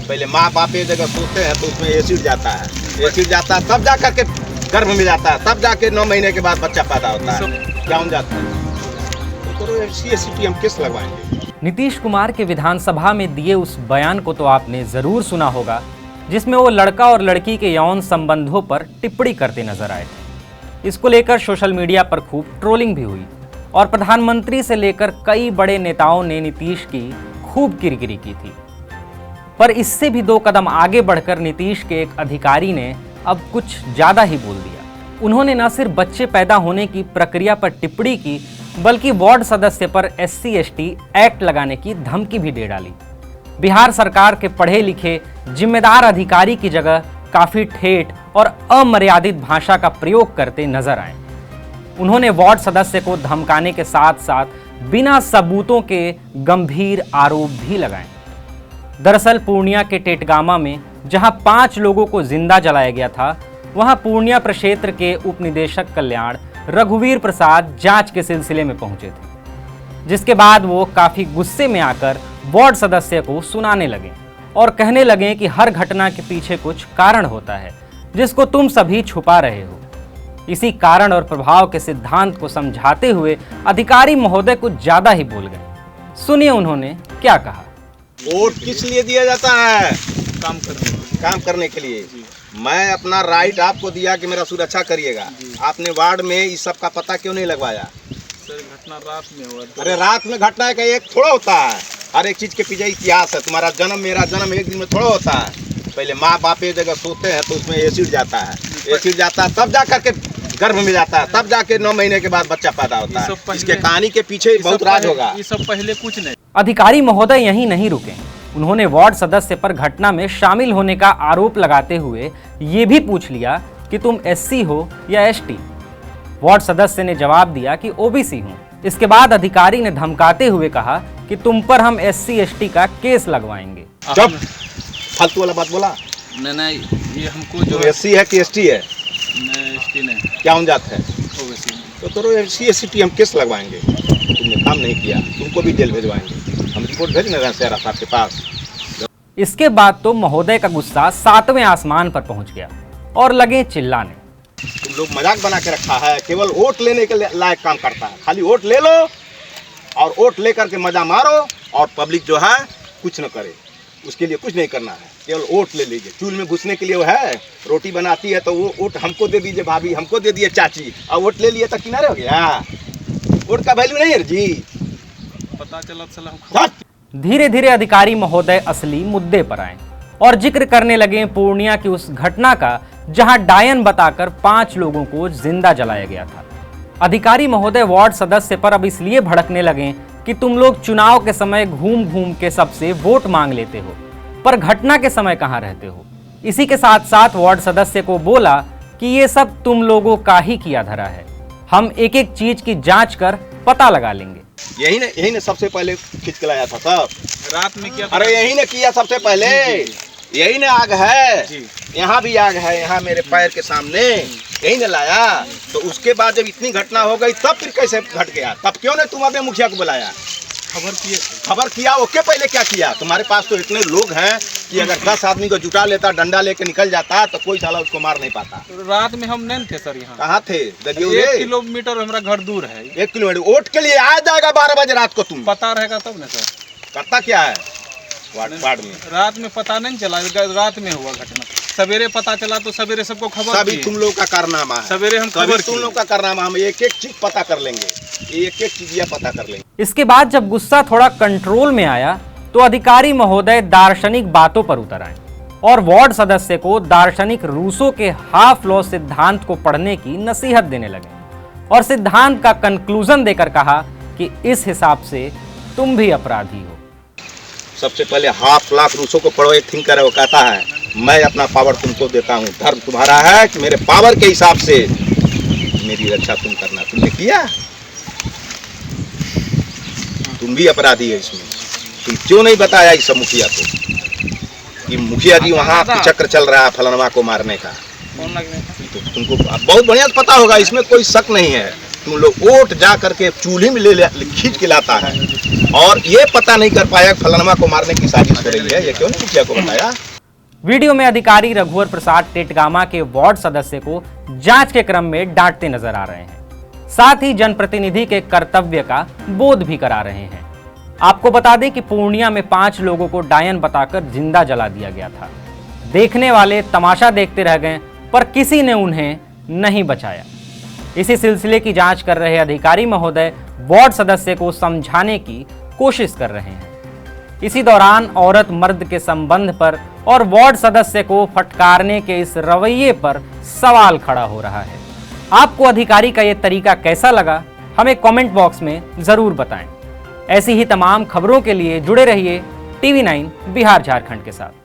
पहले माँ बाप एक जगह सोते हैं तो उसमें एसिड जाता है, एसिड जाता है तब जा करके गर्भ में जाता है, तब जाके 9 महीने के बाद बच्चा पैदा होता है, क्या हो जाता है। तो एफसीएसटी हम किस लगवाएंगे। नीतीश कुमार के विधानसभा में दिए उस बयान को तो आपने जरूर सुना होगा, जिसमें वो लड़का और लड़की के यौन संबंधों पर टिप्पणी करते नजर आए थे। इसको लेकर सोशल मीडिया पर खूब ट्रोलिंग भी हुई और प्रधानमंत्री से लेकर कई बड़े नेताओं ने नीतीश की खूब किरकिरी की थी। पर इससे भी 2 कदम आगे बढ़कर नीतीश के एक अधिकारी ने अब कुछ ज्यादा ही बोल दिया। उन्होंने न सिर्फ बच्चे पैदा होने की प्रक्रिया पर टिप्पणी की, बल्कि वार्ड सदस्य पर SC/ST एक्ट लगाने की धमकी भी दे डाली। बिहार सरकार के पढ़े लिखे जिम्मेदार अधिकारी की जगह काफी ठेठ और अमर्यादित भाषा का प्रयोग करते नजर आए। उन्होंने वार्ड सदस्य को धमकाने के साथ साथ बिना सबूतों के गंभीर आरोप भी लगाए। दरअसल पूर्णिया के टेटगामा में जहां 5 लोगों को जिंदा जलाया गया था, वहां पूर्णिया प्रक्षेत्र के उप निदेशक कल्याण रघुवीर प्रसाद जांच के सिलसिले में पहुंचे थे, जिसके बाद वो काफी गुस्से में आकर वार्ड सदस्य को सुनाने लगे और कहने लगे कि हर घटना के पीछे कुछ कारण होता है जिसको तुम सभी छुपा रहे हो। इसी कारण और प्रभाव के सिद्धांत को समझाते हुए अधिकारी महोदय कुछ ज्यादा ही बोल गए। सुनिए उन्होंने क्या कहा। वोट किस लिए दिया जाता है? काम करने के लिए। मैं अपना राइट आपको दिया कि मेरा सुरक्षा करिएगा। आपने वार्ड में इस सब का पता क्यों नहीं लगवाया? सर घटना रात में हुआ। अरे रात में घटना का एक थोड़ा होता है, हर एक चीज के पीछे इतिहास है। तुम्हारा जन्म मेरा जन्म एक दिन में थोड़ा होता है। पहले माँ बाप एक जगह सोते हैं तो उसमें एसिड जाता है, एसिड जाता है तब जा करके गर्भ में जाता है, तब जाके 9 महीने के बाद बच्चा पैदा होता है। इसके कहानी के पीछे बहुत राज होगा। ये सब पहले कुछ नहीं। अधिकारी महोदय यहीं नहीं रुके। उन्होंने वार्ड सदस्य पर घटना में शामिल होने का आरोप लगाते हुए ये भी पूछ लिया कि तुम SC हो या ST। वार्ड सदस्य ने जवाब दिया कि OBC हूं। इसके बाद अधिकारी ने धमकाते हुए कहा कि तुम पर हम SC/ST का केस लगवाएंगे। जब फालतू वाला बात बोला। नहीं ये हमको जो SC है कि ST है? नहीं ST नहीं, क्या हो जात है? OBC। तो SC/ST हम केस लगवाएंगे। तुमने काम नहीं किया, तुमको भी जेल भेजवाएंगे। हम रिपोर्ट भेजने रहे शेरा साहब के पास। इसके बाद तो महोदय का गुस्सा 7वें आसमान पर पहुंच गया और लगे चिल्लाने। तुम लोग मजाक बना के रखा है, केवल वोट लेने के लायक काम करता है। खाली वोट ले लो और वोट लेकर के मजा मारो और पब्लिक जो है कुछ न करे, उसके लिए कुछ नहीं करना है, केवल वोट ले लीजिए। चूल में घुसने के लिए वो है, रोटी बनाती है तो वो वोट हमको दे दीजिए भाभी, हमको दे दिए चाची, और वोट ले लिए तो किनारे हो गया। वोट का वैल्यू नहीं है जी। पता चला धीरे धीरे अधिकारी महोदय असली मुद्दे पर आए और जिक्र करने लगे पूर्णिया की उस घटना का जहां डायन बताकर 5 लोगों को जिंदा जलाया गया था। अधिकारी महोदय वार्ड सदस्य पर अब इसलिए भड़कने लगे कि तुम लोग चुनाव के समय घूम घूम के सबसे वोट मांग लेते हो, पर घटना के समय कहां रहते हो। इसी के साथ साथ वार्ड सदस्य को बोला कि ये सब तुम लोगों का ही किया धरा है, हम एक एक चीज की जांच कर पता लगा लेंगे। यही ने सबसे पहले खींच के लाया था सब। रात में किया। अरे यही ने किया सबसे पहले, यही ने आग है, यहाँ भी आग है, यहाँ मेरे पैर के सामने यही ने लाया। तो उसके बाद जब इतनी घटना हो गई तब फिर कैसे घट गया? तब क्यों नहीं तुम अबे मुखिया को बुलाया? खबर किया ओके, पहले क्या किया? तुम्हारे पास तो इतने लोग हैं कि अगर 10 आदमी को जुटा लेता, डंडा लेके निकल जाता तो कोई साला उसको मार नहीं पाता। रात में हम नहीं थे सर यहाँ। कहाँ थे? 1 किलोमीटर हमारा घर दूर है। 1 किलोमीटर वोट के लिए आ जाएगा 12 बजे रात को। तुम पता रहेगा तब ना सर। करता क्या है वार्ड में? रात में पता नहीं चला, रात में हुआ घटना। सवेरे पता चला तो सवेरे सबको खबर। सभी तुम लोग का कारनामा है। सवेरे हम खबर तुम लोग का कारनामा, हम एक एक चीज पता कर लेंगे, एक एक चीज पता कर लेंगे। इसके बाद जब गुस्सा थोड़ा कंट्रोल में आया तो अधिकारी महोदय दार्शनिक बातों पर उतर आए और वार्ड सदस्य को दार्शनिक रूसो के हाफ लॉ सिद्धांत को पढ़ने की नसीहत देने लगे और सिद्धांत का कंक्लूजन देकर कहा कि इस हिसाब से तुम भी अपराधी हो। सबसे पहले हाफ लाख रूसों को पढ़ो, एक थिंकर है, वो कहता है मैं अपना पावर तुमको देता हूँ, धर्म तुम्हारा है कि मेरे पावर के हिसाब से मेरी रक्षा तुम करना। तुमने किया? तुम भी अपराधी है इसमें। तुम क्यों नहीं बताया इस मुखिया को कि मुखिया जी वहाँ चक्र चल रहा है फलनवा को मारने का? तो तुमको बहुत बढ़िया पता होगा, इसमें कोई शक नहीं है। तुम लोग वोट जा करके चूल्हे में ले खींच के लाता है और ये पता नहीं कर पाया फलानमा को मारने की साजिश हो रही है, ये क्यों नहीं मुखिया को बताया? वीडियो में अधिकारी रघुवर प्रसाद टेटगामा के वार्ड सदस्य को जांच के क्रम में डांटते नजर आ रहे हैं, साथ ही जनप्रतिनिधि के कर्तव्य का बोध भी करा रहे हैं। आपको बता दें कि पूर्णिया में 5 लोगों को डायन बताकर जिंदा जला दिया गया था। देखने वाले तमाशा देखते रह गए, पर किसी ने उन्हें नहीं बचाया। इसी सिलसिले की जांच कर रहे अधिकारी महोदय वार्ड सदस्य को समझाने की कोशिश कर रहे हैं। इसी दौरान औरत मर्द के संबंध पर और वार्ड सदस्य को फटकारने के इस रवैये पर सवाल खड़ा हो रहा है। आपको अधिकारी का यह तरीका कैसा लगा, हमें कमेंट बॉक्स में जरूर बताएं। ऐसी ही तमाम खबरों के लिए जुड़े रहिए TV9 बिहार झारखंड के साथ।